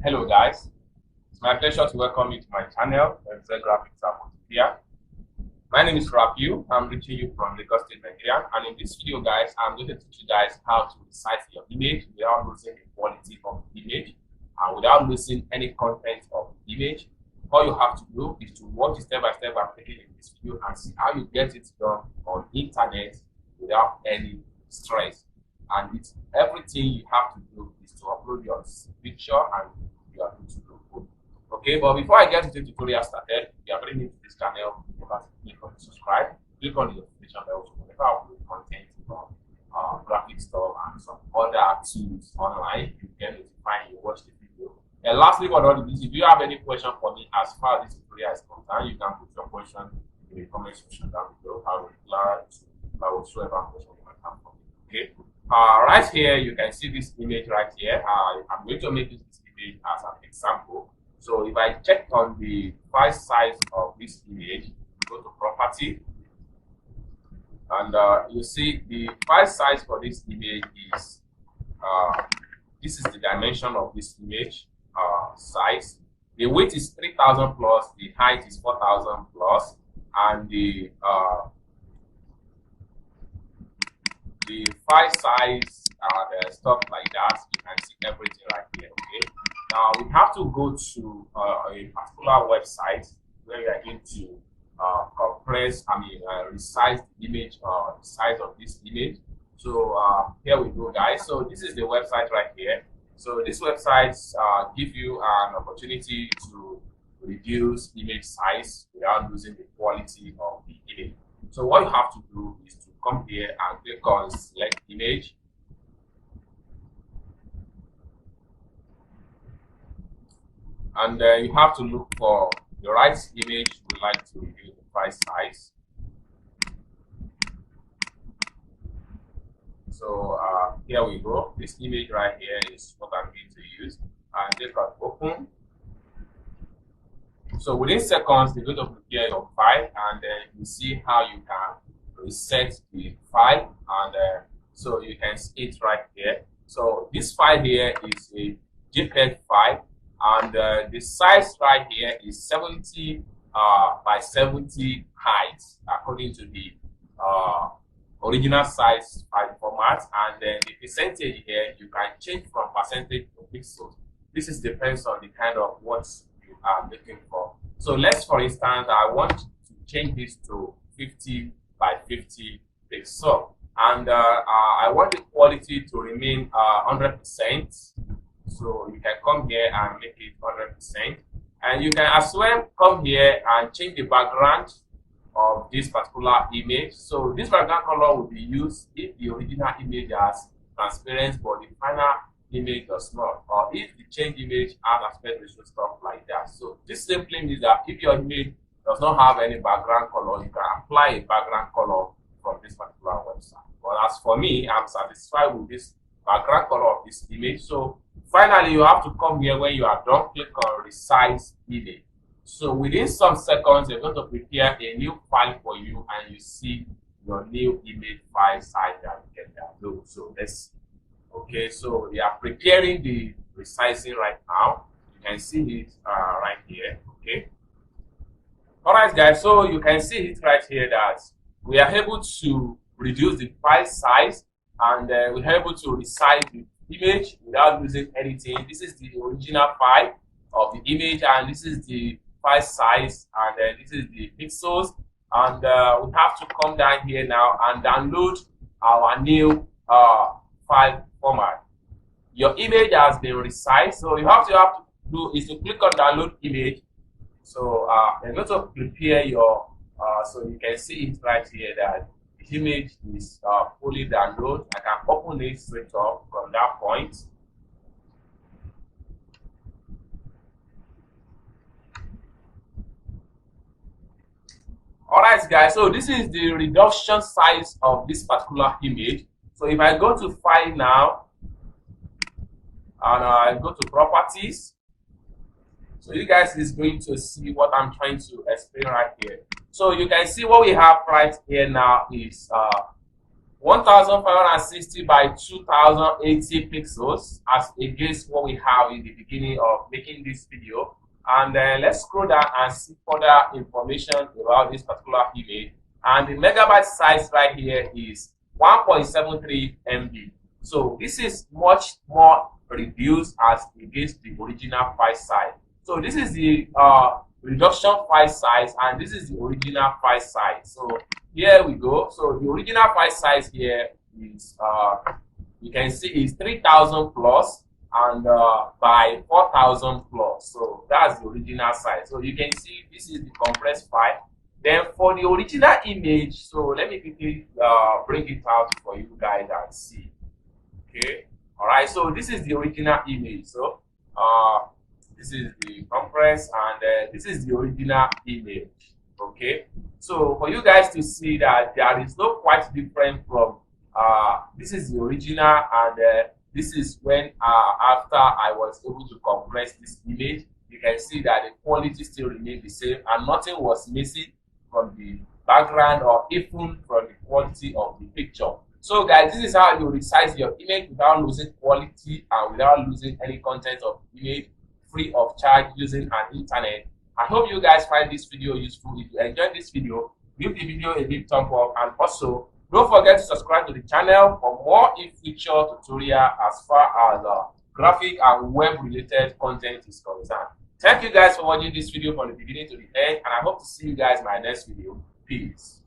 Hello guys, it's my pleasure to welcome you to my channel, Resize Graphics here. My name is Rapiu. I'm reaching you from Lagos State, Nigeria, and in this video guys, I'm going to teach you guys how to resize your image without losing the quality of the image and without losing any content of the image. All you have to do is to watch the step-by-step I'm taking in this video and see how you get it done on internet without any stress. And it's everything you have to do is to upload your picture and you are good to go. Okay, but before I get to the tutorial started, if you are very new to this channel, you have to click on subscribe, click on the notification bell so whenever I upload content from graphic stuff and some other tools online, you get notified and you watch the video. And lastly, but not least, if you have any question for me as far as this tutorial is concerned, you can put your question in the comment section down below. I will reply to whatsoever question you might have for me. Okay. Right here, you can see this image right here. I'm going to make this image as an example. So if I check on the file size of this image, go to property, and you see the file size for this image is this is the dimension of this image size. The width is 3000 plus, the height is 4000 plus, and the file size and stuff like that. You can see everything right here. Okay, now we have to go to a particular website where we are going to resize the image, the size of this image. So here we go guys. So this is the website right here. So this website give you an opportunity to reduce image size without losing the quality of the image. So what you have to do is to come here and click on select image. And you have to look for the right image you would like to reduce the file size. So here we go. This image right here is what I'm going to use. And click on open. So within seconds, you're going to prepare your file, and then you see how you can reset the file. And so you can see it right here. So this file here is a JPEG file, and the size right here is 70 by 70 height according to the original size file format. And then the percentage here you can change from percentage to pixels. This is depends on the kind of what you are looking for. So let's, for instance, I want to change this to 50 by 50 pixel, and I want the quality to remain 100%. So you can come here and make it 100%, and you can as well come here and change the background of this particular image. So this background color will be used if the original image has transparent but the final image does not, or if the change image has aspect ratio, stuff like that. So this simply means that if your image does not have any background color, you can apply a background color from this particular website. But as for me, I'm satisfied with this background color of this image. So finally, you have to come here. When you are done, click on resize image. So within some seconds, you're going to prepare a new file for you, and you see your new image file size that you can download. So let's see. Okay, so we are preparing the resizing right now. You can see it right here. Okay. All right, guys. So you can see it right here that we are able to reduce the file size, and we are able to resize the image without losing anything. This is the original file of the image, and this is the file size, and this is the pixels. And we have to come down here now and download our new file format. Your image has been resized, so you have to do is to click on download image. So you're going to prepare your so you can see it right here that the image is fully downloaded. I can open it straight up from that point. Alright guys, so this is the reduction size of this particular image. So if I go to file now and I go to properties, so you guys is going to see what I'm trying to explain right here. So you can see what we have right here now is 1560 by 2080 pixels as against what we have in the beginning of making this video. And then let's scroll down and see further information about this particular image. And the megabyte size right here is 1.73 MB. So this is much more reduced as against the original file size. So this is the reduction file size, and this is the original file size. So here we go. So the original file size here is you can see is 3000 plus and by 4000 plus. So that's the original size. So you can see this is the compressed file. Then for the original image, so let me quickly bring it out for you guys and see. Okay, all right. So this is the original image. So this is the compress, and this is the original image. Okay, so for you guys to see that there is no quite different from this is the original, and this is when after I was able to compress this image, you can see that the quality still remained the same and nothing was missing from the background or even from the quality of the picture. So guys, this is how you resize your image without losing quality and without losing any content of image, free of charge, using an internet. I hope you guys find this video useful. If you enjoyed this video, give the video a big thumb up, and also don't forget to subscribe to the channel for more in-future tutorial as far as graphic and web related content is concerned. Thank you guys for watching this video from the beginning to the end, and I hope to see you guys in my next video. Peace.